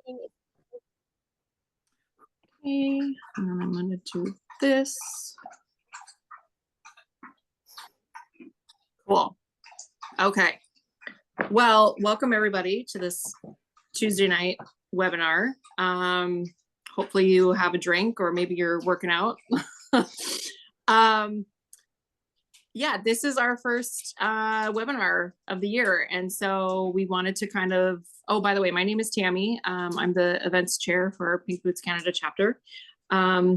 Okay, and then I'm going to do this. Cool. Okay. Well, welcome everybody to this Tuesday night webinar. Hopefully you have a drink or maybe you're working out. Yeah, this is our first webinar of the year. And so we wanted to kind of, oh, by the way, my name is Tammy. I'm the events chair for Pink Boots Canada chapter. I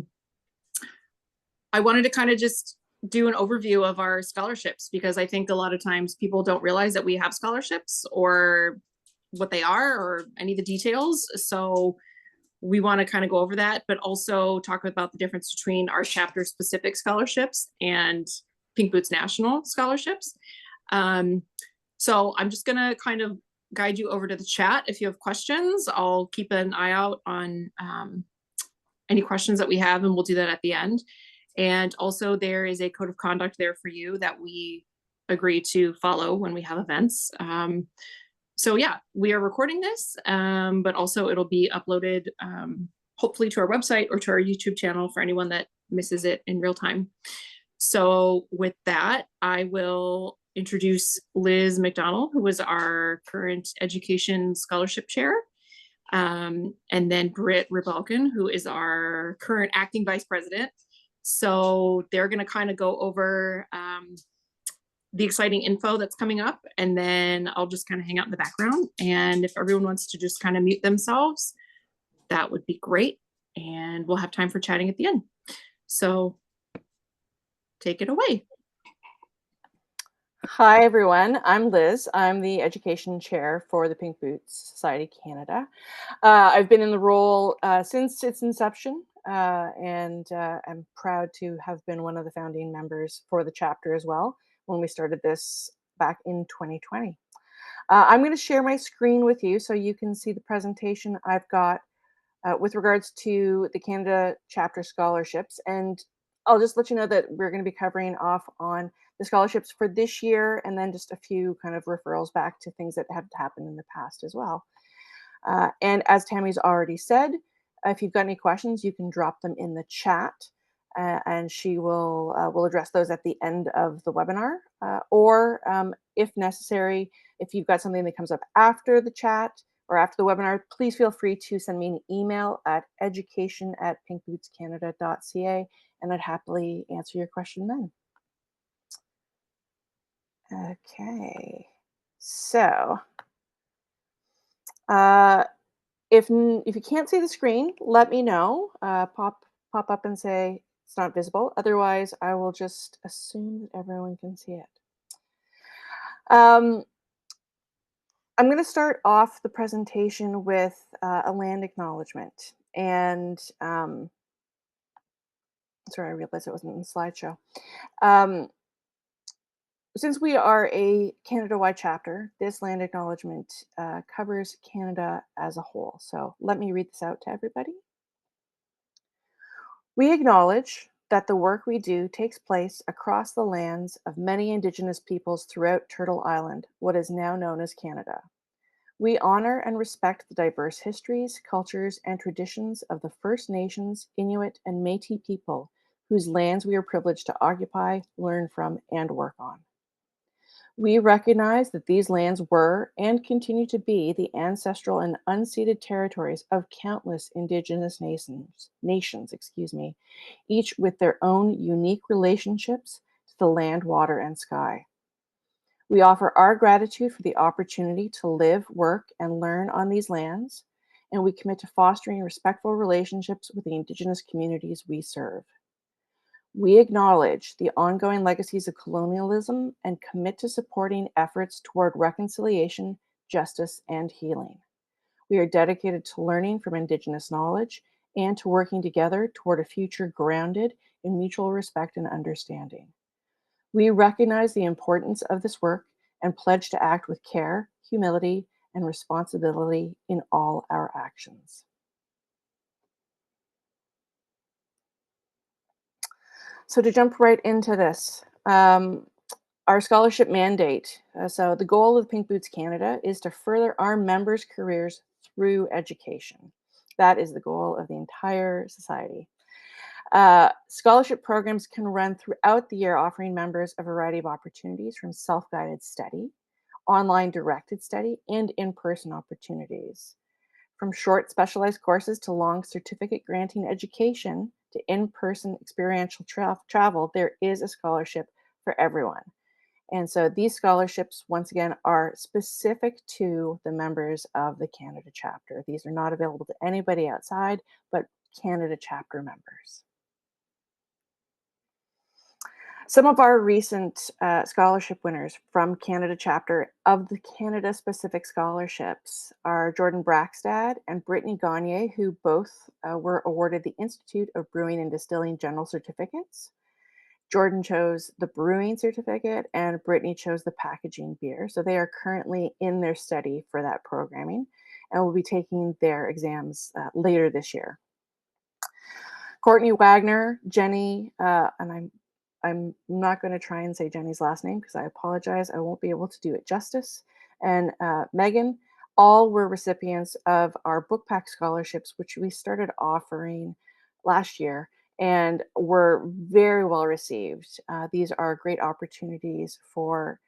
wanted to kind of just do an overview of our scholarships because I think a lot of times people don't realize that we have scholarships or what they are or any of the details. So we want to kind of go over that, but also talk about the difference between our chapter specific scholarships and Pink Boots National scholarships. So I'm just going to kind of guide you over to the chat. If you have questions, I'll keep an eye out on any questions that we have, and we'll do that at the end. And also there is a code of conduct there for you that we agree to follow when we have events. So yeah, we are recording this, but also it'll be uploaded hopefully to our website or to our YouTube channel for anyone that misses it in real time. So with that, I will introduce Liz McDonnell, who is our current Education Scholarship Chair, and then Brittany Ribalkin, who is our current Acting Vice President. So they're going to kind of go over the exciting info that's coming up, and then I'll just kind of hang out in the background. And if everyone wants to just kind of mute themselves, that would be great. And we'll have time for chatting at the end. So take it away. Hi, everyone. I'm Liz. I'm the Education Chair for the Pink Boots Society Canada. I've been in the role since its inception, and I'm proud to have been one of the founding members for the chapter as well when we started this back in 2020. I'm going to share my screen with you so you can see the presentation I've got with regards to the Canada chapter scholarships. And I'll just let you know that we're going to be covering off on the scholarships for this year, and then just a few kind of referrals back to things that have happened in the past as well. And as Tammy's already said, if you've got any questions, you can drop them in the chat, and she will address those at the end of the webinar. Or if necessary, if you've got something that comes up after the chat or after the webinar, please feel free to send me an email at education@pinkbootscanada.ca, and I'd happily answer your question then. Okay, so if you can't see the screen, let me know. Pop up and say it's not visible. Otherwise, I will just assume that everyone can see it. I'm going to start off the presentation with a land acknowledgement. And sorry, I realized it wasn't in the slideshow. Since we are a Canada-wide chapter, this land acknowledgement covers Canada as a whole. So let me read this out to everybody. We acknowledge that the work we do takes place across the lands of many Indigenous peoples throughout Turtle Island, what is now known as Canada. We honor and respect the diverse histories, cultures, and traditions of the First Nations, Inuit, and Métis people whose lands we are privileged to occupy, learn from, and work on. We recognize that these lands were and continue to be the ancestral and unceded territories of countless Indigenous nations, each with their own unique relationships to the land, water, and sky. We offer our gratitude for the opportunity to live, work, and learn on these lands, and we commit to fostering respectful relationships with the Indigenous communities we serve. We acknowledge the ongoing legacies of colonialism and commit to supporting efforts toward reconciliation, justice, and healing. We are dedicated to learning from Indigenous knowledge and to working together toward a future grounded in mutual respect and understanding. We recognize the importance of this work and pledge to act with care, humility, and responsibility in all our actions. So to jump right into this, our scholarship mandate. So the goal of Pink Boots Canada is to further our members' careers through education. That is the goal of the entire society. Scholarship programs can run throughout the year, offering members a variety of opportunities from self-guided study, online directed study, and in-person opportunities. From short specialized courses to long certificate granting education to in-person experiential travel, there is a scholarship for everyone. And so these scholarships, once again, are specific to the members of the Canada chapter. These are not available to anybody outside, but Canada chapter members. Some of our recent scholarship winners from Canada chapter of the Canada specific scholarships are Jordan Brackstad and Brittany Gagne, who both were awarded the Institute of Brewing and Distilling General Certificates. Jordan chose the brewing certificate and Brittany chose the packaging beer. So they are currently in their study for that programming and will be taking their exams later this year. Courtney Wagner, Jenny, and I'm not going to try and say Jenny's last name because I apologize. I won't be able to do it justice. And Megan, all were recipients of our book pack scholarships, which we started offering last year and were very well received. These are great opportunities for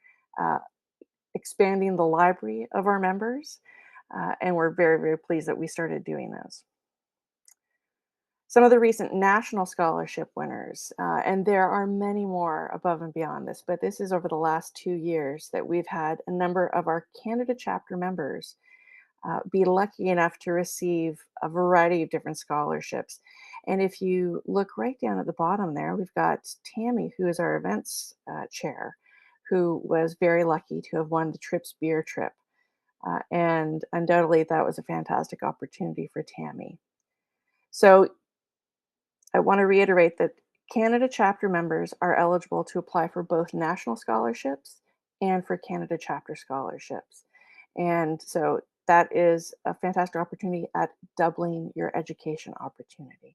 expanding the library of our members. And we're very, very pleased that we started doing those. Some of the recent national scholarship winners, and there are many more above and beyond this, but this is over the last 2 years that we've had a number of our Canada chapter members be lucky enough to receive a variety of different scholarships. And if you look right down at the bottom there, we've got Tammy, who is our events chair, who was very lucky to have won the Trips Beer Trip. And undoubtedly, that was a fantastic opportunity for Tammy. So I want to reiterate that Canada chapter members are eligible to apply for both national scholarships and for Canada chapter scholarships. And so that is a fantastic opportunity at doubling your education opportunity.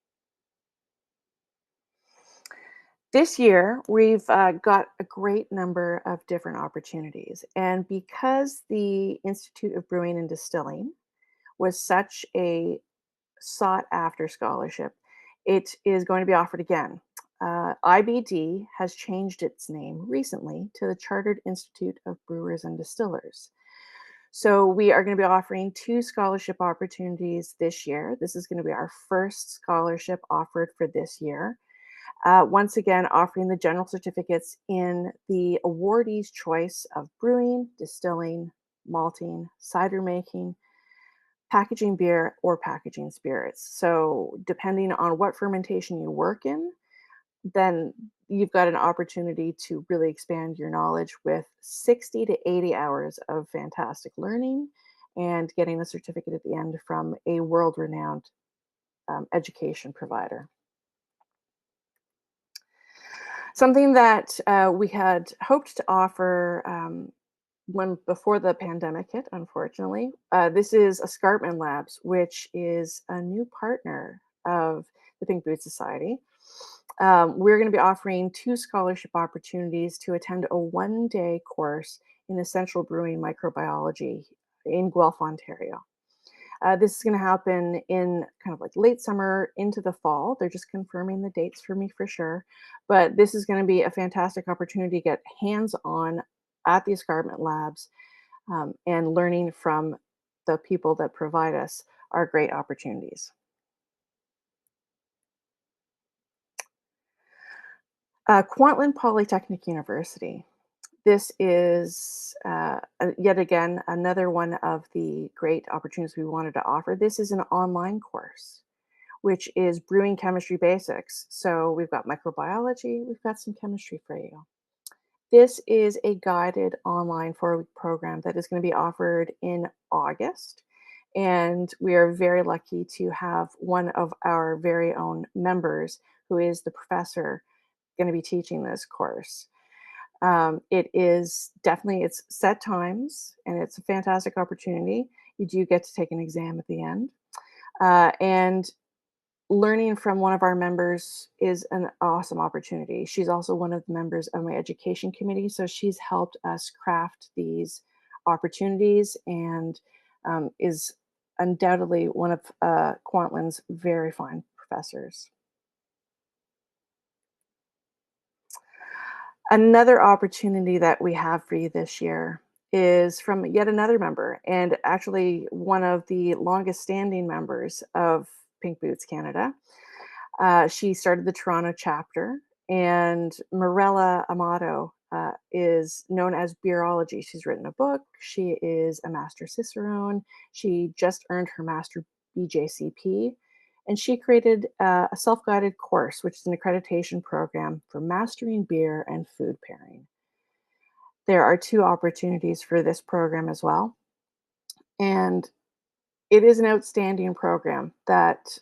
This year, we've got a great number of different opportunities. And because the Institute of Brewing and Distilling was such a sought after scholarship, it is going to be offered again. IBD has changed its name recently to the Chartered Institute of Brewers and Distillers. So we are going to be offering 2 scholarship opportunities this year. This is going to be our first scholarship offered for this year. Once again, offering the general certificates in the awardee's choice of brewing, distilling, malting, cider making, packaging beer, or packaging spirits. So depending on what fermentation you work in, then you've got an opportunity to really expand your knowledge with 60 to 80 hours of fantastic learning and getting a certificate at the end from a world-renowned education provider. Something that we had hoped to offer before the pandemic hit, unfortunately, this is Escarpment Labs, which is a new partner of the Pink Boots Society. We're going to be offering 2 scholarship opportunities to attend a 1-day course in essential brewing microbiology in Guelph, Ontario. This is going to happen in kind of like late summer into the fall. They're just confirming the dates for me for sure. But this is going to be a fantastic opportunity to get hands-on at the Escarpment Labs and learning from the people that provide us are great opportunities. Kwantlen Polytechnic University. This is yet again another one of the great opportunities we wanted to offer. This is an online course, which is brewing chemistry basics. So we've got microbiology, we've got some chemistry for you. This is a guided online 4-week program that is going to be offered in August. And we are very lucky to have one of our very own members who is the professor going to be teaching this course. It is definitely, it's set times and it's a fantastic opportunity. You do get to take an exam at the end. And learning from one of our members is an awesome opportunity. She's also one of the members of my education committee. So she's helped us craft these opportunities and is undoubtedly one of Kwantlen's very fine professors. Another opportunity that we have for you this year is from yet another member, and actually one of the longest standing members of Pink Boots Canada. She started the Toronto chapter, and Mirella Amato is known as Beerology. She's written a book. She is a Master Cicerone. She just earned her Master BJCP, and she created a self-guided course, which is an accreditation program for mastering beer and food pairing. There are 2 opportunities for this program as well, and it is an outstanding program that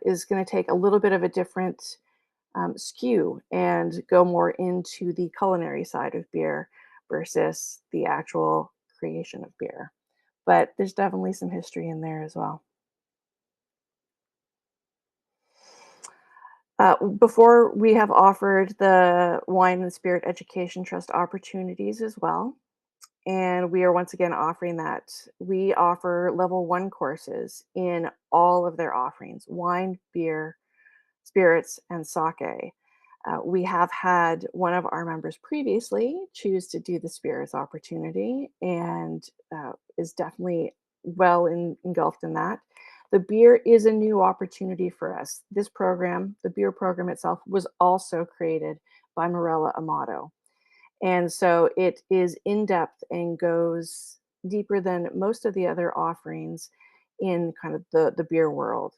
is going to take a little bit of a different skew and go more into the culinary side of beer versus the actual creation of beer. But there's definitely some history in there as well. Before, we have offered the Wine and Spirit Education Trust opportunities as well. And we are once again offering that. We offer level 1 courses in all of their offerings: wine, beer, spirits, and sake. We have had one of our members previously choose to do the spirits opportunity, and is definitely well engulfed in that. The beer is a new opportunity for us. This program, the beer program itself, was also created by Mirella Amato. And so it is in depth and goes deeper than most of the other offerings in kind of the beer world.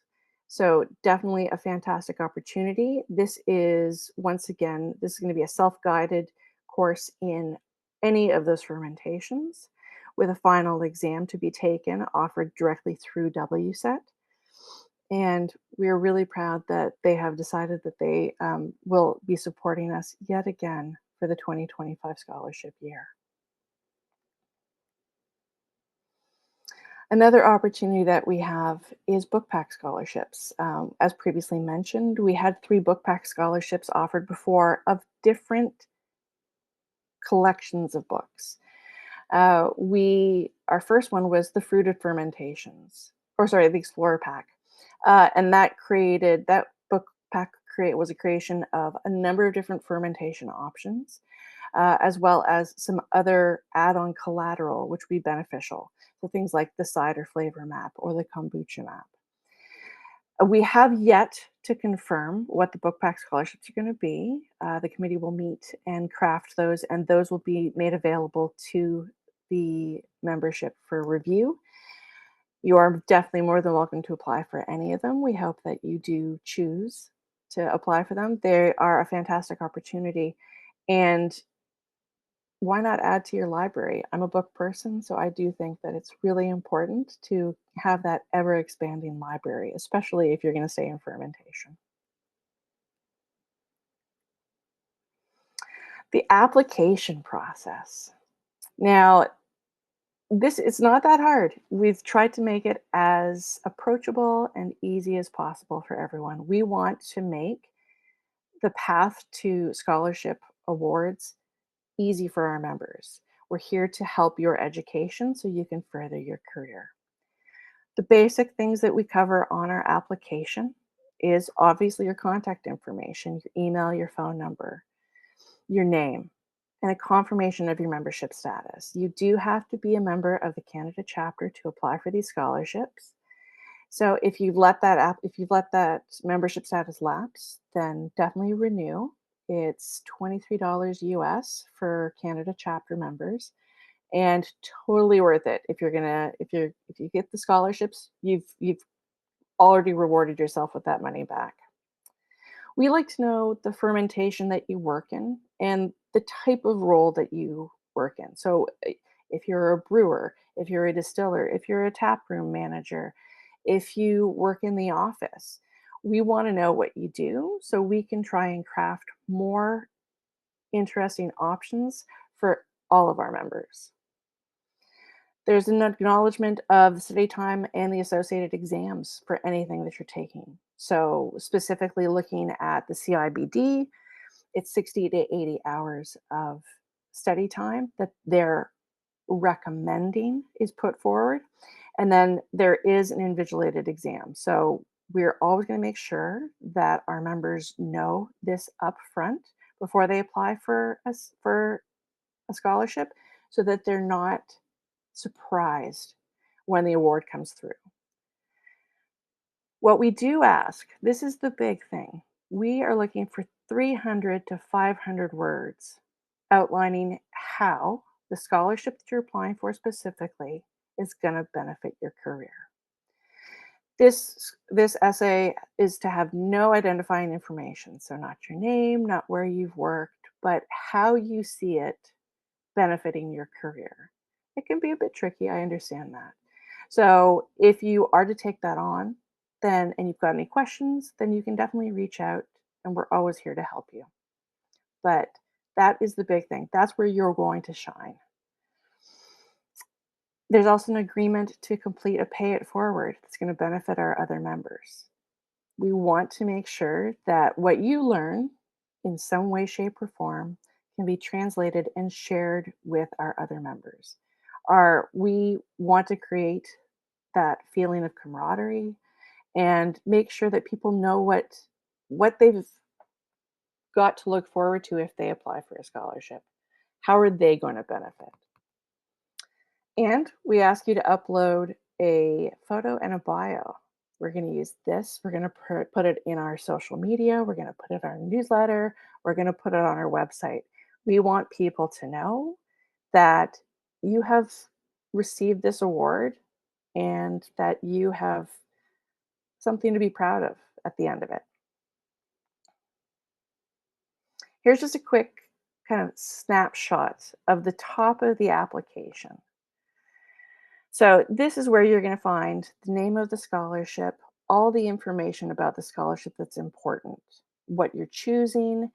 So definitely a fantastic opportunity. This is, once again, this is going to be a self-guided course in any of those fermentations, with a final exam to be taken, offered directly through WSET. And we are really proud that they have decided that they will be supporting us yet again for the 2025 scholarship year. Another opportunity that we have is book pack scholarships. As previously mentioned, we had 3 book pack scholarships offered before of different collections of books. Our first one was the Fruited Fermentations, or sorry, the Explorer Pack. And that book pack was a creation of a number of different fermentation options, as well as some other add-on collateral, which would be beneficial. So things like the cider flavor map or the kombucha map. We have yet to confirm what the book pack scholarships are going to be. The committee will meet and craft those, and those will be made available to the membership for review. You are definitely more than welcome to apply for any of them. We hope that you do choose to apply for them. They are a fantastic opportunity, and why not add to your library? I'm a book person, so I do think that it's really important to have that ever expanding library, especially if you're going to stay in fermentation. The application process. Now, this is not that hard. We've tried to make it as approachable and easy as possible for everyone. We want to make the path to scholarship awards easy for our members. We're here to help your education so you can further your career. The basic things that we cover on our application is obviously your contact information, your email, your phone number, your name, and a confirmation of your membership status. You do have to be a member of the Canada chapter to apply for these scholarships. So if you've let that membership status lapse, then definitely renew. It's $23 US for Canada chapter members, and totally worth it. If you get the scholarships, you've already rewarded yourself with that money back. We like to know the fermentation that you work in and the type of role that you work in. So if you're a brewer, if you're a distiller, if you're a taproom manager, if you work in the office, we want to know what you do so we can try and craft more interesting options for all of our members. There's an acknowledgement of the study time and the associated exams for anything that you're taking. So specifically looking at the CIBD, it's 60 to 80 hours of study time that they're recommending is put forward. And then there is an invigilated exam. So we're always going to make sure that our members know this up front before they apply for a scholarship so that they're not surprised when the award comes through. What we do ask, this is the big thing. We are looking for 300 to 500 words outlining how the scholarship that you're applying for specifically is going to benefit your career. This essay is to have no identifying information, so not your name, not where you've worked, but how you see it benefiting your career. It can be a bit tricky, I understand that. So if you are to take that on, then and you've got any questions, then you can definitely reach out and we're always here to help you. But that is the big thing. That's where you're going to shine. There's also an agreement to complete a pay it forward that's going to benefit our other members. We want to make sure that what you learn in some way, shape, or form can be translated and shared with our other members. We want to create that feeling of camaraderie and make sure that people know what they've got to look forward to if they apply for a scholarship. How are they going to benefit? And we ask you to upload a photo and a bio. We're going to use this. We're going to put it in our social media. We're going to put it on our newsletter. We're going to put it on our website. We want people to know that you have received this award and that you have something to be proud of at the end of it. Here's just a quick kind of snapshot of the top of the application. So this is where you're going to find the name of the scholarship, all the information about the scholarship that's important, what you're choosing,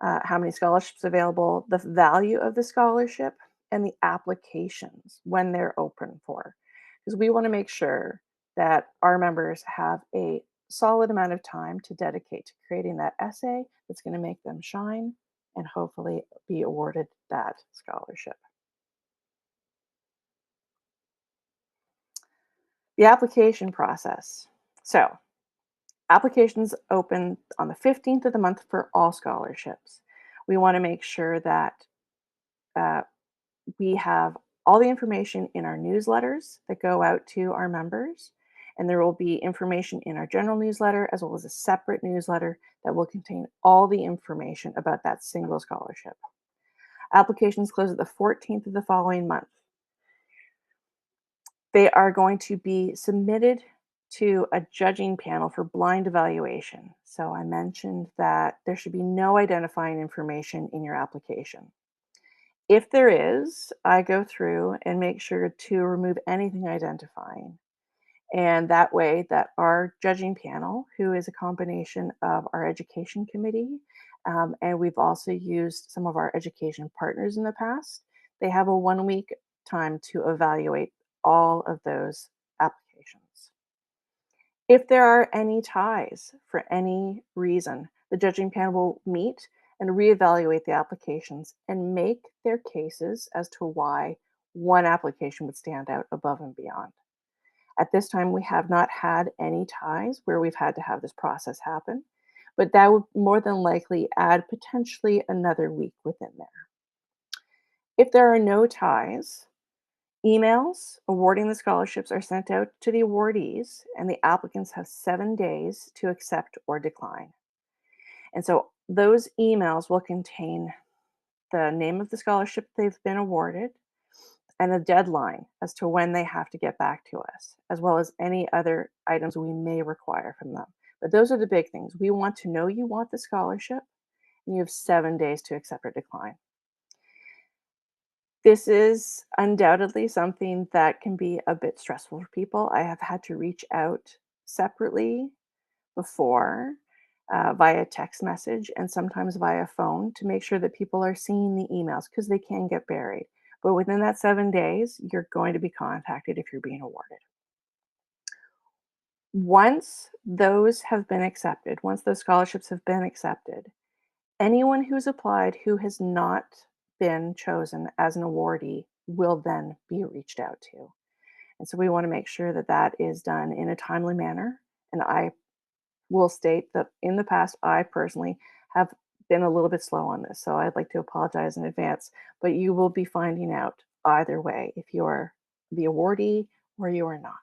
how many scholarships available, the value of the scholarship, and the applications when they're open for. Because we want to make sure that our members have a solid amount of time to dedicate to creating that essay that's going to make them shine and hopefully be awarded that scholarship. The application process. So, applications open on the 15th of the month for all scholarships. We want to make sure that uh, we have all the information in our newsletters that go out to our members. And there will be information in our general newsletter as well as a separate newsletter that will contain all the information about that single scholarship. Applications close at the 14th of the following month. They are going to be submitted to a judging panel for blind evaluation. So I mentioned that there should be no identifying information in your application. If there is, I go through and make sure to remove anything identifying. And that way that our judging panel, who is a combination of our education committee, and we've also used some of our education partners in the past, they have a 1 week time to evaluate all of those applications. If there are any ties for any reason, the judging panel will meet and reevaluate the applications and make their cases as to why one application would stand out above and beyond. At this time, we have not had any ties where we've had to have this process happen, but that would more than likely add potentially another week within there. If there are no ties, emails awarding the scholarships are sent out to the awardees, and the applicants have 7 days to accept or decline. And so those emails will contain the name of the scholarship they've been awarded and a deadline as to when they have to get back to us, as well as any other items we may require from them. But those are the big things. We want to know you want the scholarship, and you have 7 days to accept or decline. This is undoubtedly something that can be a bit stressful for people. I have had to reach out separately before via text message and sometimes via phone to make sure that people are seeing the emails because they can get buried. But within that 7 days, you're going to be contacted if you're being awarded. Once those have been accepted, once those scholarships have been accepted, anyone who's applied who has not been chosen as an awardee will then be reached out to. And so we want to make sure that that is done in a timely manner. And I will state that in the past, I personally have been a little bit slow on this. So I'd like to apologize in advance, but you will be finding out either way if you're the awardee or you are not.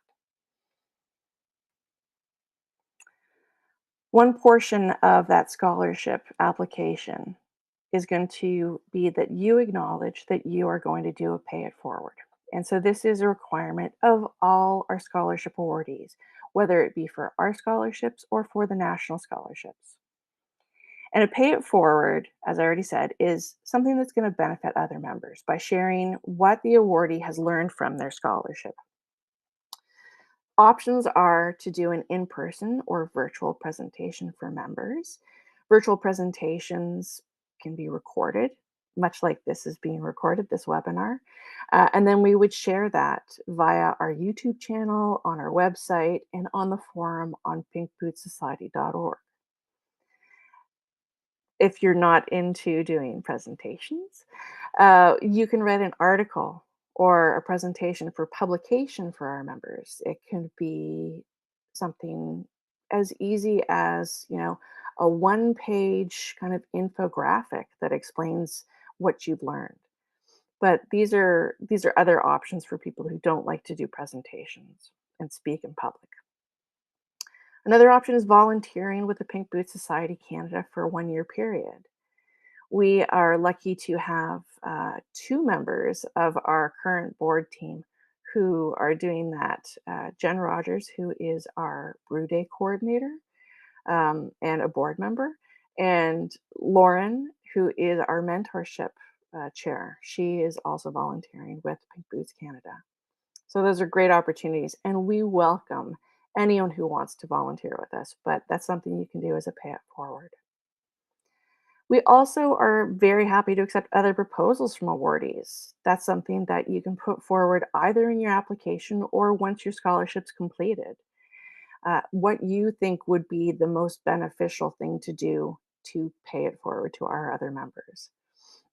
One portion of that scholarship application is going to be that you acknowledge that you are going to do a pay it forward. And so this is a requirement of all our scholarship awardees, whether it be for our scholarships or for the national scholarships. And a pay it forward, as I already said, is something that's going to benefit other members by sharing what the awardee has learned from their scholarship. Options are to do an in-person or virtual presentation for members. Virtual presentations can be recorded, much like this is being recorded, this webinar. And then we would share that via our YouTube channel, on our website, and on the forum on pinkbootsociety.org. If you're not into doing presentations, you can write an article or a presentation for publication for our members. It can be something as easy as, a one-page kind of infographic that explains what you've learned. But these are other options for people who don't like to do presentations and speak in public. Another option is volunteering with the Pink Boots Society Canada for a 1-year period. We are lucky to have 2 members of our current board team who are doing that. Jen Rogers, who is our Brew Day coordinator and a board member, and Lauren, who is our mentorship chair. She is also volunteering with Pink Boots Canada. So those are great opportunities, and we welcome anyone who wants to volunteer with us, but that's something you can do as a pay it forward. We also are very happy to accept other proposals from awardees. That's something that you can put forward either in your application or once your scholarship's completed. What you think would be the most beneficial thing to do to pay it forward to our other members.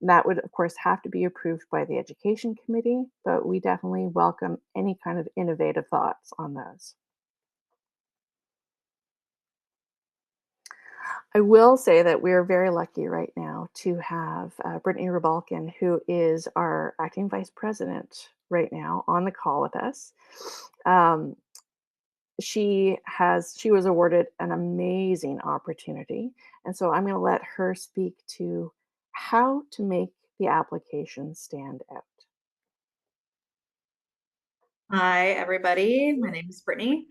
And that would, of course, have to be approved by the Education Committee, but we definitely welcome any kind of innovative thoughts on those. I will say that we're very lucky right now to have Brittany Ribalkin, who is our acting vice president right now, on the call with us. She was awarded an amazing opportunity, and so I'm going to let her speak to how to make the application stand out. Hi, everybody. My name is Brittany.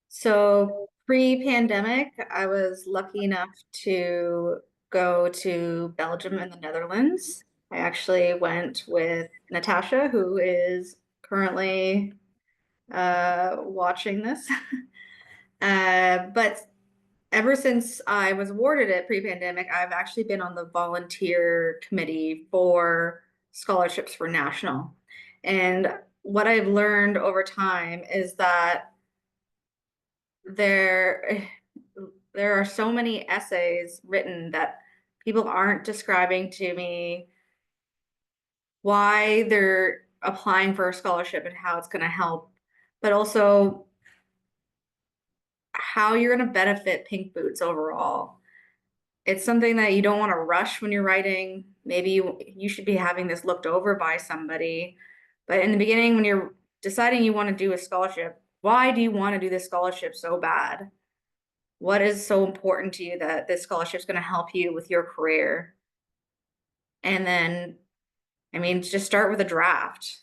So pre-pandemic, I was lucky enough to go to Belgium and the Netherlands. I actually went with Natasha, who is currently watching this. But ever since I was awarded it pre-pandemic, I've actually been on the volunteer committee for scholarships for national. And what I've learned over time is that there are so many essays written that people aren't describing to me why they're applying for a scholarship and how it's going to help, but also how you're going to benefit Pink Boots overall. It's something that you don't want to rush when you're writing. Maybe you should be having this looked over by somebody. But in the beginning, when you're deciding you want to do a scholarship, why do you want to do this scholarship so bad? What is so important to you that this scholarship is going to help you with your career? And then, just start with a draft.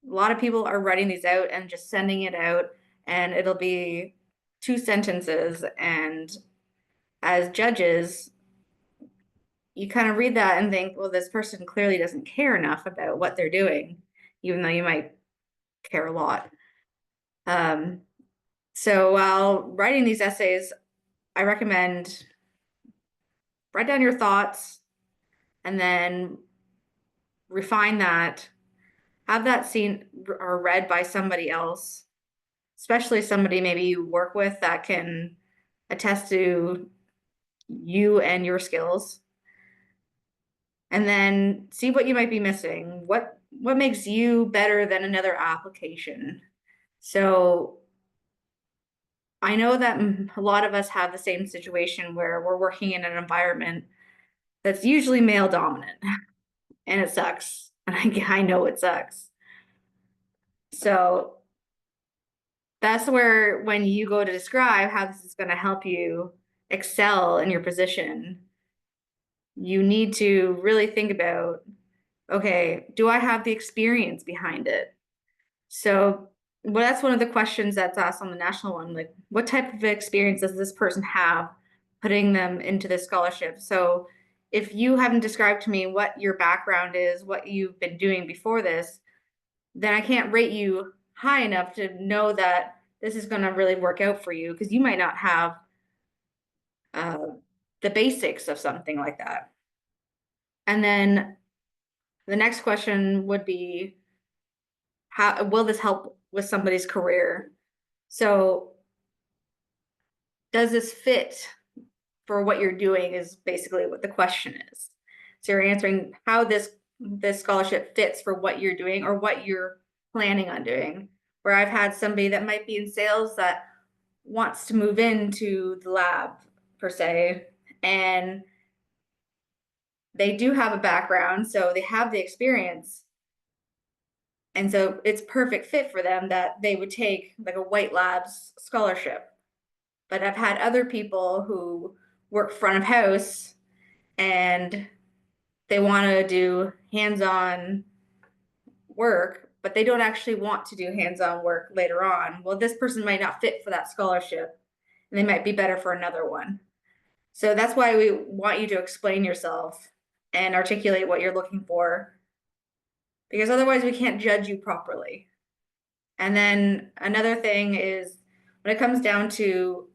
A lot of people are writing these out and just sending it out, and it'll be 2 sentences. And as judges, you kind of read that and think, well, this person clearly doesn't care enough about what they're doing, even though you might care a lot. So while writing these essays, I recommend write down your thoughts and then refine that, have that seen or read by somebody else, especially somebody maybe you work with that can attest to you and your skills. And then see what you might be missing. What makes you better than another application? So I know that a lot of us have the same situation where we're working in an environment that's usually male dominant, and it sucks. And I know it sucks. So that's where, when you go to describe how this is going to help you excel in your position, you need to really think about, okay, do I have the experience behind it? So, well, that's one of the questions that's asked on the national one, like, what type of experience does this person have putting them into this scholarship? So if you haven't described to me what your background is, what you've been doing before this, then I can't rate you high enough to know that this is going to really work out for you, because you might not have the basics of something like that. And then the next question would be, how will this help with somebody's career? So does this fit for what you're doing, is basically what the question is. So you're answering how this scholarship fits for what you're doing or what you're planning on doing. Where I've had somebody that might be in sales that wants to move into the lab per se, and they do have a background, so they have the experience. And so it's perfect fit for them that they would take like a white labs scholarship. But I've had other people who work front of house and they want to do hands-on work, but they don't actually want to do hands-on work later on. Well, this person might not fit for that scholarship, and they might be better for another one. So that's why we want you to explain yourself and articulate what you're looking for, because otherwise we can't judge you properly. And then another thing is, when it comes down to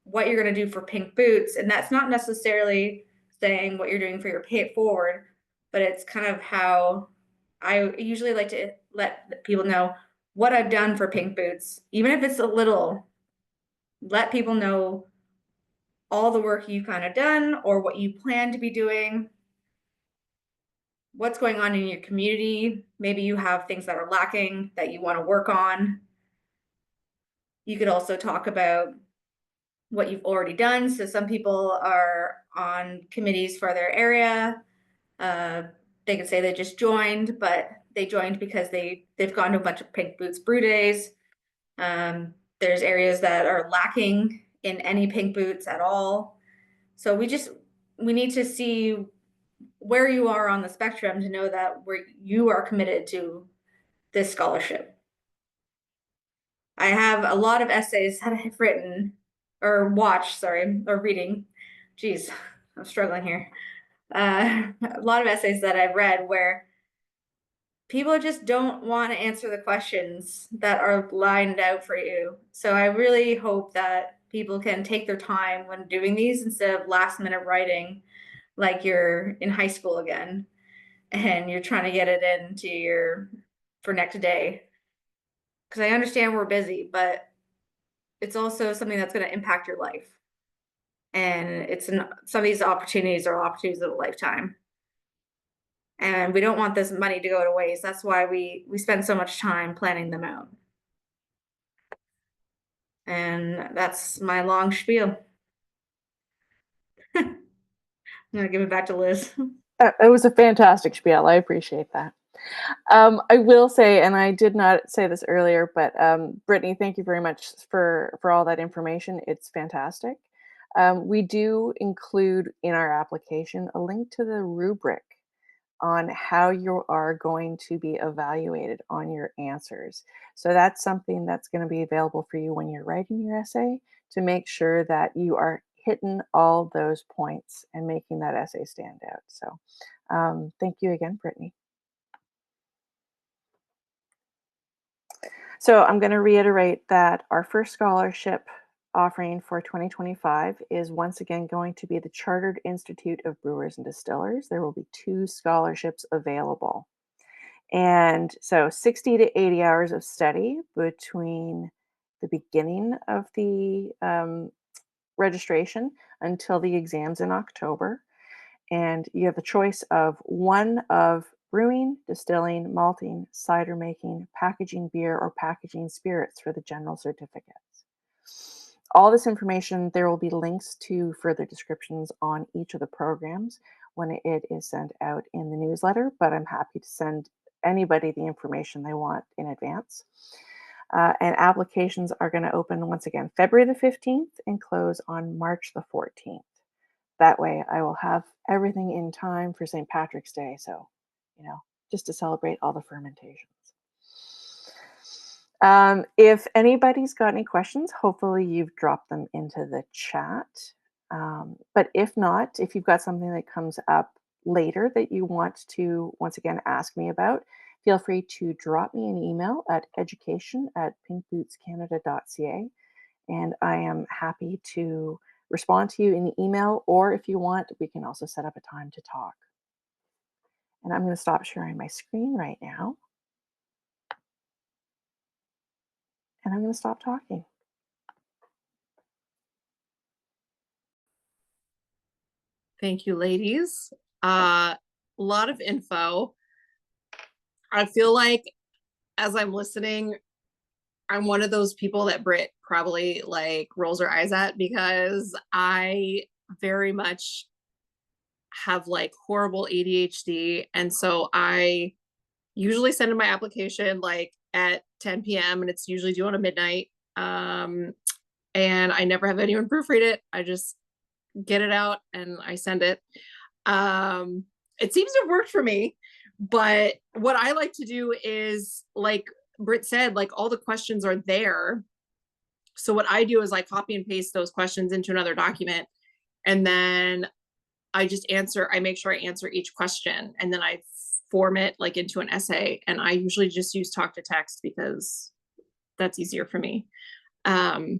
what you're going to do for Pink Boots, and that's not necessarily saying what you're doing for your pay it forward, but it's kind of how I usually like to let people know what I've done for Pink Boots, even if it's a little. Let people know all the work you've kind of done or what you plan to be doing, what's going on in your community. Maybe you have things that are lacking that you want to work on. You could also talk about what you've already done. So some people are on committees for their area. They could say they just joined, but they joined because they've gone to a bunch of Pink Boots brew days. There's areas that are lacking in any Pink Boots at all. So we need to see where you are on the spectrum to know that you are committed to this scholarship. I have a lot of essays that I've written or watched, or reading. Geez, I'm struggling here. A lot of essays that I've read where people just don't want to answer the questions that are lined out for you. So I really hope that people can take their time when doing these, instead of last minute writing like you're in high school again and you're trying to get it into for next day. Because I understand we're busy, but it's also something that's going to impact your life. And some of these opportunities are opportunities of a lifetime. And we don't want this money to go to waste. That's why we spend so much time planning them out. And that's my long spiel. I'm going to give it back to Liz. It was a fantastic spiel. I appreciate that. I will say, and I did not say this earlier, but Brittany, thank you very much for all that information. It's fantastic. We do include in our application a link to the rubric on how you are going to be evaluated on your answers. So that's something that's going to be available for you when you're writing your essay, to make sure that you are hitting all those points and making that essay stand out. So thank you again, Brittany. So I'm going to reiterate that our first scholarship offering for 2025 is once again going to be the Chartered Institute of Brewers and Distillers. There will be 2 scholarships available. And so 60 to 80 hours of study between the beginning of the registration until the exams in October. And you have the choice of one of brewing, distilling, malting, cider making, packaging beer, or packaging spirits for the general certificates. All this information, there will be links to further descriptions on each of the programs when it is sent out in the newsletter, but I'm happy to send anybody the information they want in advance. And applications are going to open once again February the 15th and close on March the 14th. That way I will have everything in time for St. Patrick's Day. So, just to celebrate all the fermentations. If anybody's got any questions, hopefully you've dropped them into the chat. But if not, if you've got something that comes up later that you want to, once again, ask me about, feel free to drop me an email at education@pinkbootscanada.ca, and I am happy to respond to you in the email, or if you want, we can also set up a time to talk. And I'm going to stop sharing my screen right now. And I'm going to stop talking. Thank you, ladies. A lot of info. I feel like as I'm listening, I'm one of those people that Britt probably like rolls her eyes at, because I very much have like horrible ADHD. And so I usually send in my application like at 10 p.m. and it's usually due on a midnight. And I never have anyone proofread it. I just get it out and I send it. It seems to have worked for me, but what I like to do is, like Britt said, like all the questions are there. So what I do is I copy and paste those questions into another document, and then I just I make sure I answer each question, and then I form it like into an essay. And I usually just use talk to text because that's easier for me. So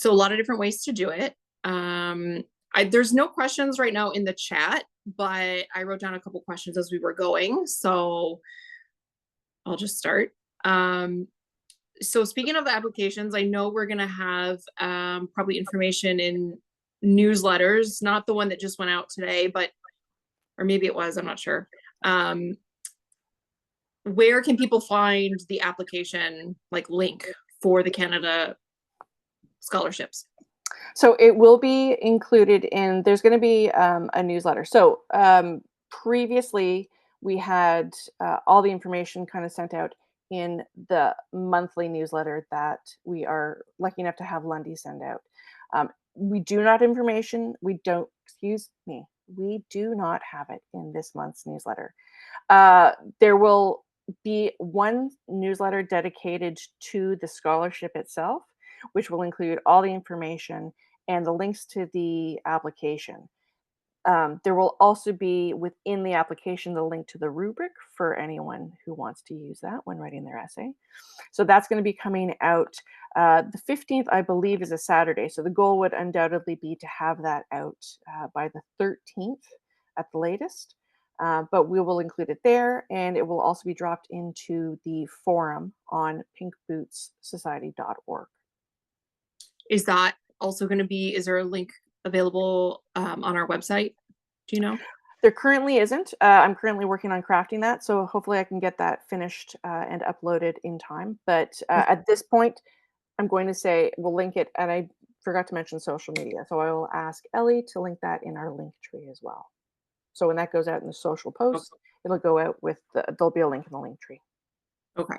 a lot of different ways to do it. There's no questions right now in the chat, but I wrote down a couple questions as we were going, so I'll just start. So speaking of the applications, I know we're going to have probably information in newsletters, not the one that just went out today, or maybe it was, I'm not sure. Where can people find the application like link for the Canada scholarships? So it will be included in, there's going to be a newsletter. So previously we had all the information kind of sent out in the monthly newsletter that we are lucky enough to have Lundy send out. We do not have we do not have it in this month's newsletter. There will be one newsletter dedicated to the scholarship itself, which will include all the information and the links to the application. There will also be within the application the link to the rubric for anyone who wants to use that when writing their essay. So that's going to be coming out. The 15th, I believe, is a Saturday. So the goal would undoubtedly be to have that out by the 13th at the latest. But we will include it there, and it will also be dropped into the forum on pinkbootssociety.org. Is that also going to be, is there a link available on our website? Do you know? There currently isn't. I'm currently working on crafting that, so hopefully I can get that finished and uploaded in time. But at this point, I'm going to say we'll link it, and I forgot to mention social media, so I will ask Ellie to link that in our link tree as well. So when that goes out in the social post, it'll go out with there'll be a link in the link tree. Okay.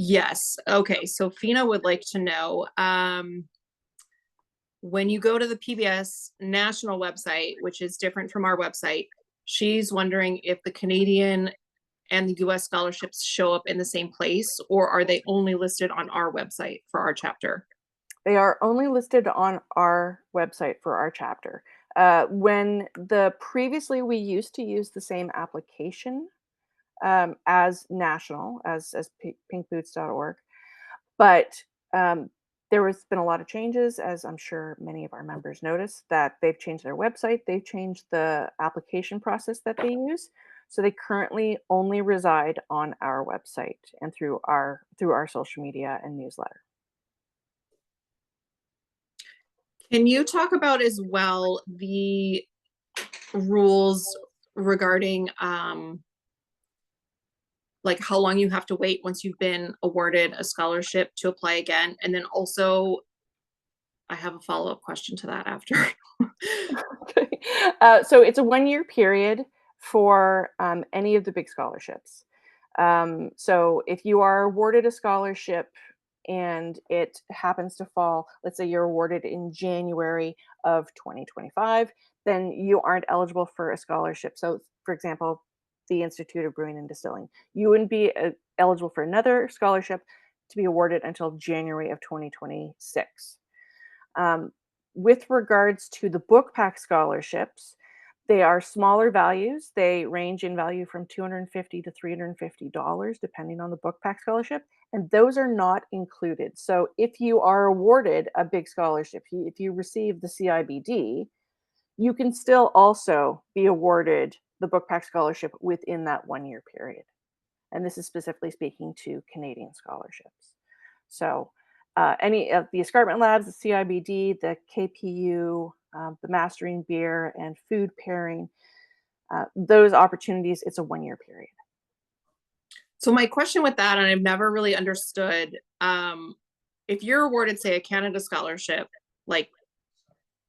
Yes. Okay. So Fina would like to know, when you go to the PBS national website, which is different from our website, she's wondering if the Canadian and the US scholarships show up in the same place, or are they only listed on our website for our chapter? They are only listed on our website for our chapter. When previously we used to use the same application as national, as pinkboots.org, but there has been a lot of changes, as I'm sure many of our members noticed, that they've changed their website, they've changed the application process that they use. So they currently only reside on our website and through our social media and newsletter. Can you talk about as well the rules regarding like how long you have to wait once you've been awarded a scholarship to apply again? And then also, I have a follow-up question to that after. Okay. So it's a 1-year period for any of the big scholarships. So if you are awarded a scholarship and it happens to fall, let's say you're awarded in January of 2025, then you aren't eligible for a scholarship. So, for example, the Institute of Brewing and Distilling, you wouldn't be eligible for another scholarship to be awarded until January of 2026. With regards to the book pack scholarships, they are smaller values. They range in value from $250 to $350, depending on the book pack scholarship, and those are not included. So if you are awarded a big scholarship, if you receive the CIBD, you can still also be awarded the book pack scholarship within that 1-year period. And this is specifically speaking to Canadian scholarships. So any of the Escarpment Labs, the CIBD, the KPU, the Mastering Beer and food pairing, those opportunities, it's a 1-year period. So my question with that, and I've never really understood, if you're awarded, say, a Canada scholarship, like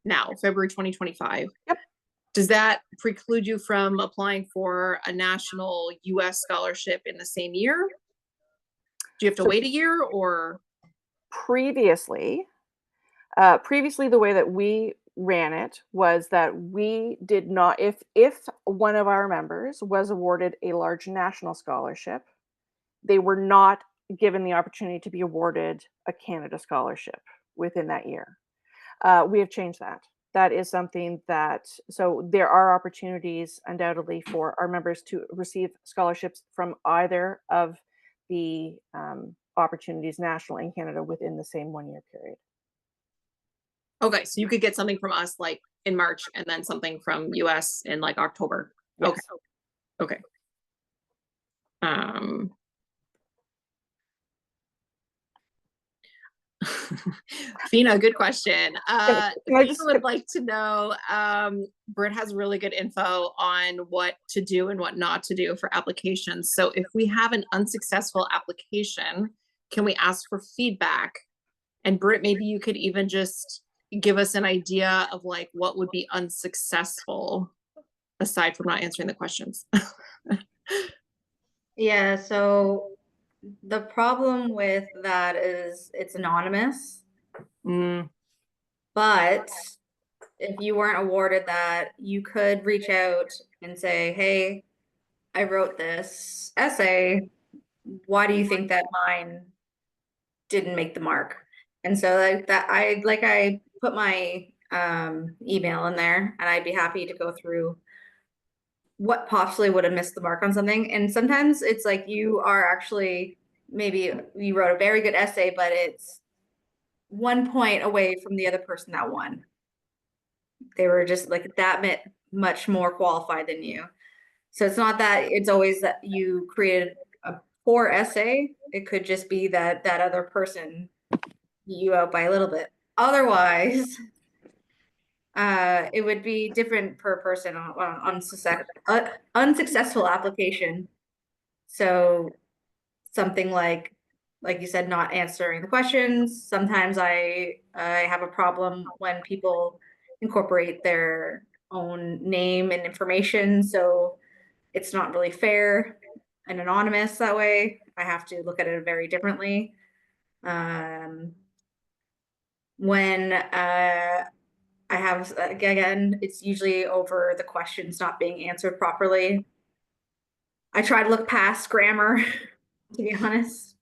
now, February 2025, Yep. does that preclude you from applying for a national US scholarship in the same year? Do you have to wait a year or? Previously, the way that we ran it was that we did not, if one of our members was awarded a large national scholarship, they were not given the opportunity to be awarded a Canada scholarship within that year. We have changed that. That is something that, so there are opportunities undoubtedly for our members to receive scholarships from either of the opportunities, national and Canada, within the same 1-year period. Okay, so you could get something from us like in March and then something from US in like October. Yes. Okay. Fina, good question. I Fina just- would like to know, Britt has really good info on what to do and what not to do for applications. So if we have an unsuccessful application, can we ask for feedback? And Britt, maybe you could even just give us an idea of like what would be unsuccessful aside from not answering the questions. Yeah, so the problem with that is it's anonymous, but if you weren't awarded that, you could reach out and say, hey, I wrote this essay. Why do you think that mine didn't make the mark? And so like that, I put my email in there, and I'd be happy to go through what possibly would have missed the mark on something. And sometimes it's like you are actually, maybe you wrote a very good essay, but it's 1 point away from the other person that won. They were just like that much more qualified than you. So it's not that it's always that you created a poor essay. It could just be that that other person beat you out by a little bit. Otherwise, it would be different per person on unsuccessful application. So something like you said, not answering the questions. Sometimes I have a problem when people incorporate their own name and information, so it's not really fair and anonymous that way. I have to look at it very differently. When I have, again, it's usually over the questions not being answered properly. I try to look past grammar, to be honest.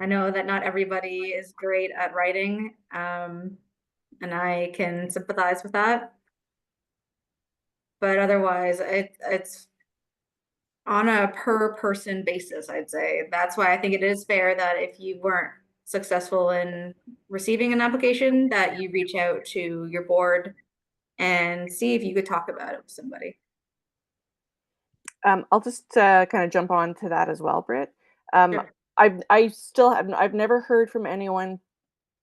I know that not everybody is great at writing, and I can sympathize with that. But otherwise, it's on a per person basis, I'd say. That's why I think it is fair that if you weren't successful in receiving an application, that you reach out to your board and see if you could talk about it with somebody. I'll just kind of jump on to that as well, Britt. Sure. I've never heard from anyone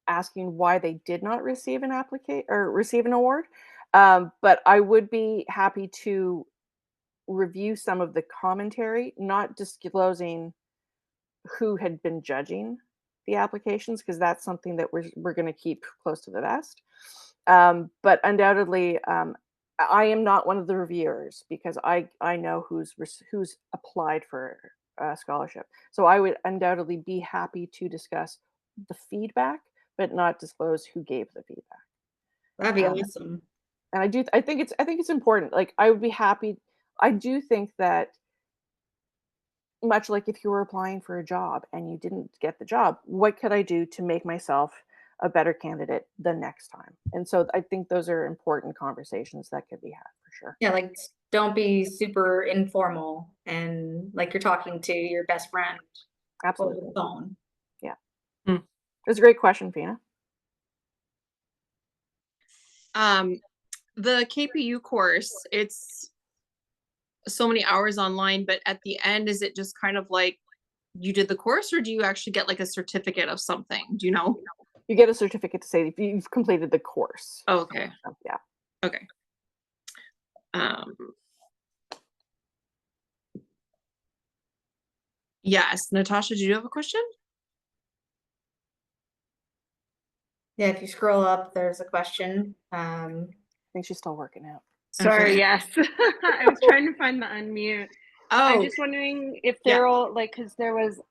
asking why they did not receive an receive an award. But I would be happy to review some of the commentary, not disclosing who had been judging the applications, because that's something that we're going to keep close to the vest. But undoubtedly, I am not one of the reviewers, because I know who's applied for a scholarship. So I would undoubtedly be happy to discuss the feedback, but not disclose who gave the feedback. That'd be awesome. And I think it's important. Like, I would be happy. I do think that, much like if you were applying for a job and you didn't get the job, what could I do to make myself a better candidate the next time? And so I think those are important conversations that could be had, for sure. Yeah, like, don't be super informal and like you're talking to your best friend over Absolutely. the phone. Yeah. Hmm. It's a great question, Fina. The KPU course, it's so many hours online, but at the end, is it just kind of like you did the course, or do you actually get like a certificate of something? Do you know? You get a certificate to say you've completed the course. Oh, okay. Yeah. Okay. Yes, Natasha, do you have a question? Yeah, if you scroll up, there's a question. I think she's still working out. Sorry, Okay. yes. I was trying to find the unmute. I'm Oh, just wondering if yeah. there will, like, because there was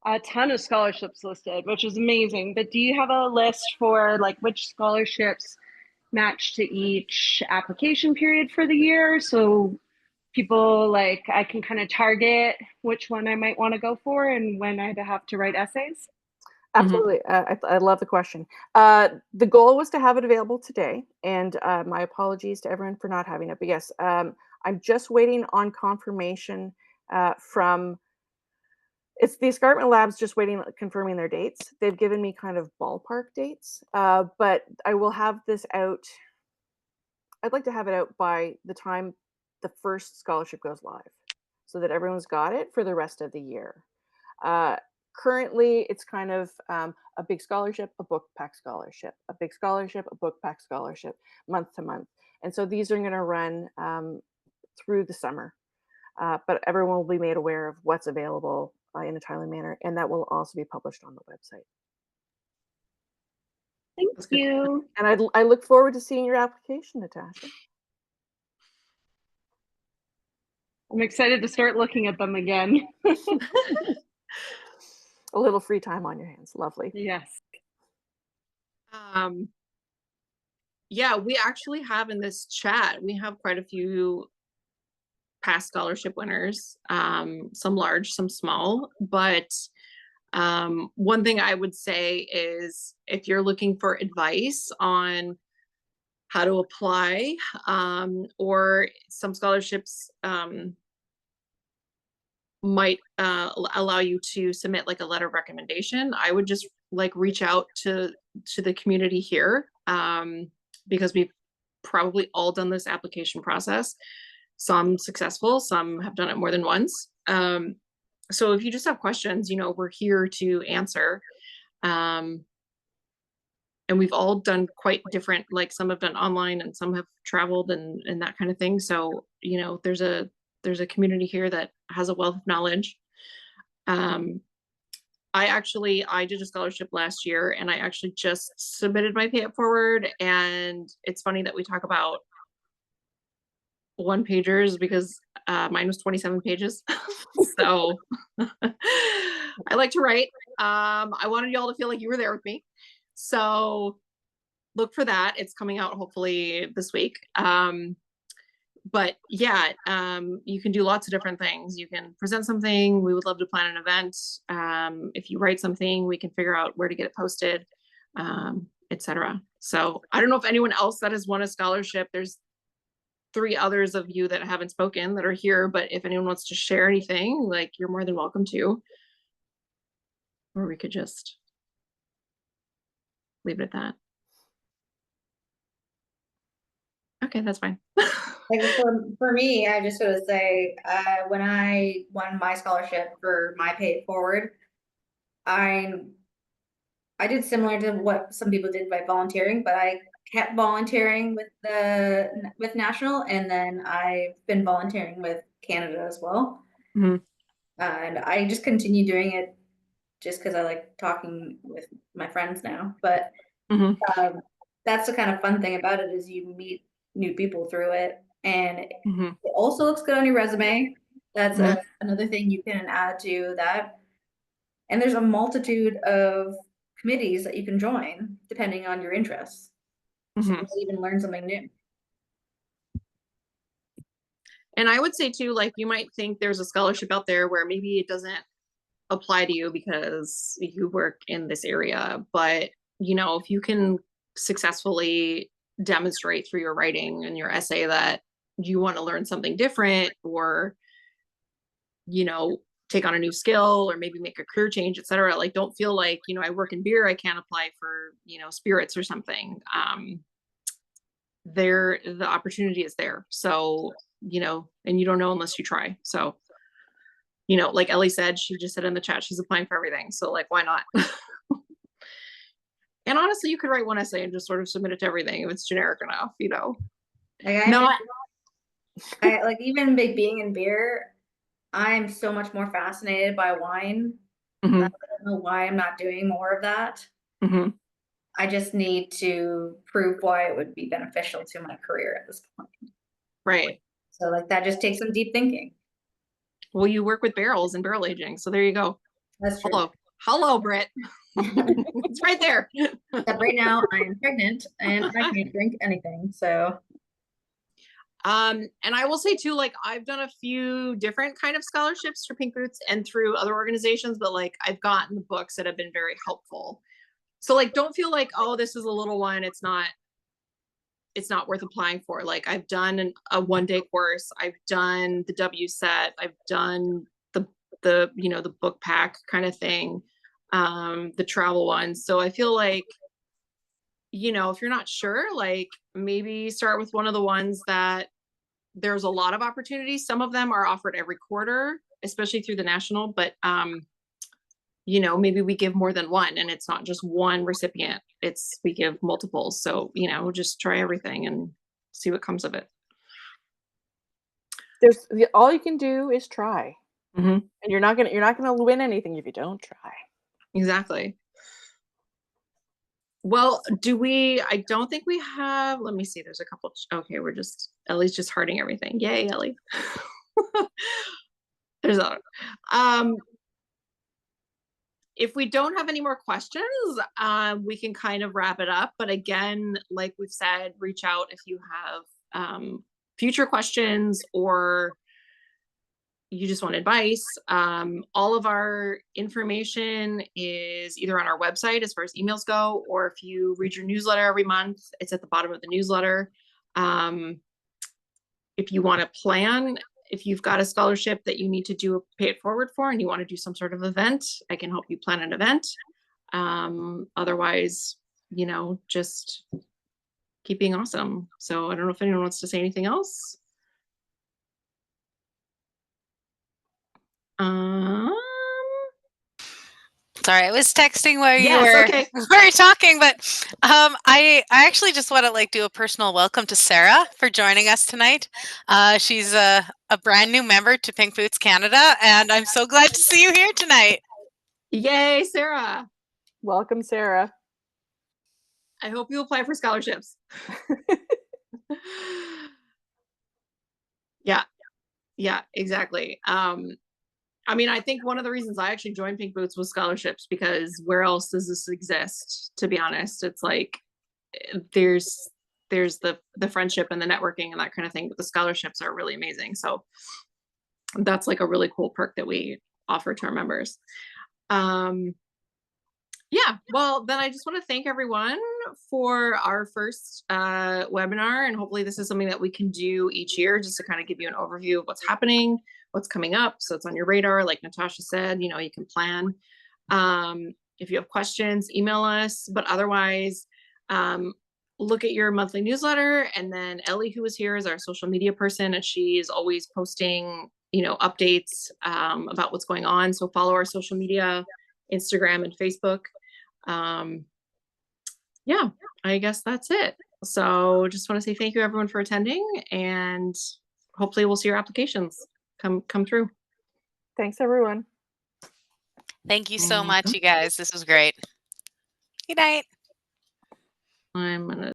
a ton of scholarships listed, which is amazing. But do you have a list for like which scholarships match to each application period for the year? So people, like, I can kind of target which one I might want to go for and when I'd have to write essays. Absolutely. I love the question. The goal was to have it available today, and my apologies to everyone for not having it. But yes, I'm just waiting on confirmation from. It's the Escarpment Labs, just waiting, confirming their dates. They've given me kind of ballpark dates, but I will have this out. I'd like to have it out by the time the first scholarship goes live, so that everyone's got it for the rest of the year. Currently, it's kind of a big scholarship, a book pack scholarship, a big scholarship, a book pack scholarship, month to month. And so these are going to run through the summer, but everyone will be made aware of what's available in a timely manner, and that will also be published on the website. Thank That's good. you. And I look forward to seeing your application, Natasha. I'm excited to start looking at them again. A little free time on your hands. Lovely. Yes. Yeah, we actually have in this chat, we have quite a few past scholarship winners, some large, some small, but one thing I would say is if you're looking for advice on how to apply, or some scholarships might allow you to submit like a letter of recommendation, I would just like reach out to the community here, because we've probably all done this application process. Some successful, some have done it more than once. So if you just have questions, we're here to answer. And we've all done quite different, like some have done online and some have traveled and that kind of thing. So, there's a community here that has a wealth of knowledge. I did a scholarship last year, and I actually just submitted my pay it forward. And it's funny that we talk about one pagers because mine was 27 pages. So I like to write. I wanted y'all to feel like you were there with me. So look for that. It's coming out hopefully this week. But yeah, you can do lots of different things. You can present something. We would love to plan an event. If you write something, we can figure out where to get it posted, etc. So I don't know if anyone else that has won a scholarship, there's 3 others of you that haven't spoken that are here, but if anyone wants to share anything, like, you're more than welcome to. Or we could just leave it at that. Okay, that's fine. Like for me, I just want to say, when I won my scholarship for my pay it forward, I I did similar to what some people did by volunteering, but I kept volunteering with national, and then I've been volunteering with Canada as well. Mhm. And I just continue doing it just because I like talking with my friends now. But Mhm. that's the kind of fun thing about it, is you meet new people through it, and Mhm. it also looks good on your resume. That's Mhm. another thing you can add to that. And there's a multitude of committees that you can join depending on your interests. So you Mhm. might even learn something new. And I would say too, like, you might think there's a scholarship out there where maybe it doesn't apply to you because you work in this area, but you know, if you can successfully demonstrate through your writing and your essay that you want to learn something different, or you know, take on a new skill, or maybe make a career change, etc., like, don't feel like, you know, I work in beer, I can't apply for, you know, spirits or something. There, the opportunity is there. So, you know, and you don't know unless you try. So, you know, like Ellie said, she just said in the chat, she's applying for everything. So like, why not? And honestly, you could write one essay and just sort of submit it to everything if it's generic enough, you know. Like Not I like, even being in beer, I'm so much more fascinated by wine. Mhm. I don't know why I'm not doing more of that. Mhm. I just need to prove why it would be beneficial to my career at this point. Right. So like, that just takes some deep thinking. Well, you work with barrels and barrel aging, so there you go. That's true. Hello, Britt. It's right there. Except right now I am pregnant and I can't drink anything. So And I will say too, like, I've done a few different kind of scholarships for Pink Boots and through other organizations, but like, I've gotten the books that have been very helpful. So like, don't feel like, oh, this is a little one, it's not worth applying for. Like, I've done a 1-day course, I've done the W set, I've done the you know, the book pack kind of thing, the travel ones. So I feel like, you know, if you're not sure, like, maybe start with one of the ones that there's a lot of opportunities. Some of them are offered every quarter, especially through the national, but you know, maybe we give more than one, and it's not just one recipient, it's we give multiples. So, you know, just try everything and see what comes of it. All you can do is try, Mhm. and you're not gonna win anything if you don't try. Exactly. Well, I don't think we have, let me see, there's a couple. Okay, Ellie's just hearting everything. Yay, Ellie. There's a, if we don't have any more questions, we can kind of wrap it up. But again, like we've said, reach out if you have future questions, or you just want advice. All of our information is either on our website as far as emails go, or if you read your newsletter every month, it's at the bottom of the newsletter. If you want to plan, if you've got a scholarship that you need to do a pay it forward for, and you want to do some sort of event, I can help you plan an event. Otherwise, you know, just keep being awesome. So I don't know if anyone wants to say anything else. Sorry, I was texting while you Yes, were okay. were talking, but I actually just want to like do a personal welcome to Sarah for joining us tonight. She's a brand new member to Pink Boots Canada, and I'm so glad to see you here tonight. Yay, Sarah. Welcome, Sarah. I hope you apply for scholarships. Yeah, exactly. I mean, I think one of the reasons I actually joined Pink Boots was scholarships, because where else does this exist? To be honest, it's like there's the friendship and the networking and that kind of thing, but the scholarships are really amazing. So that's like a really cool perk that we offer to our members. Yeah, well, then I just want to thank everyone for our first webinar, and hopefully this is something that we can do each year, just to kind of give you an overview of what's happening, what's coming up, so it's on your radar. Like Natasha said, you know, you can plan. If you have questions, email us, but otherwise, look at your monthly newsletter. And then Ellie, who is here, is our social media person, and she's always posting, you know, updates about what's going on. So follow our social media, Instagram and Facebook. Yeah, I guess that's it. So just want to say thank you everyone for attending, and hopefully we'll see your applications come through. Thanks, everyone. Thank you so much, you guys. This was great. Good night. I'm gonna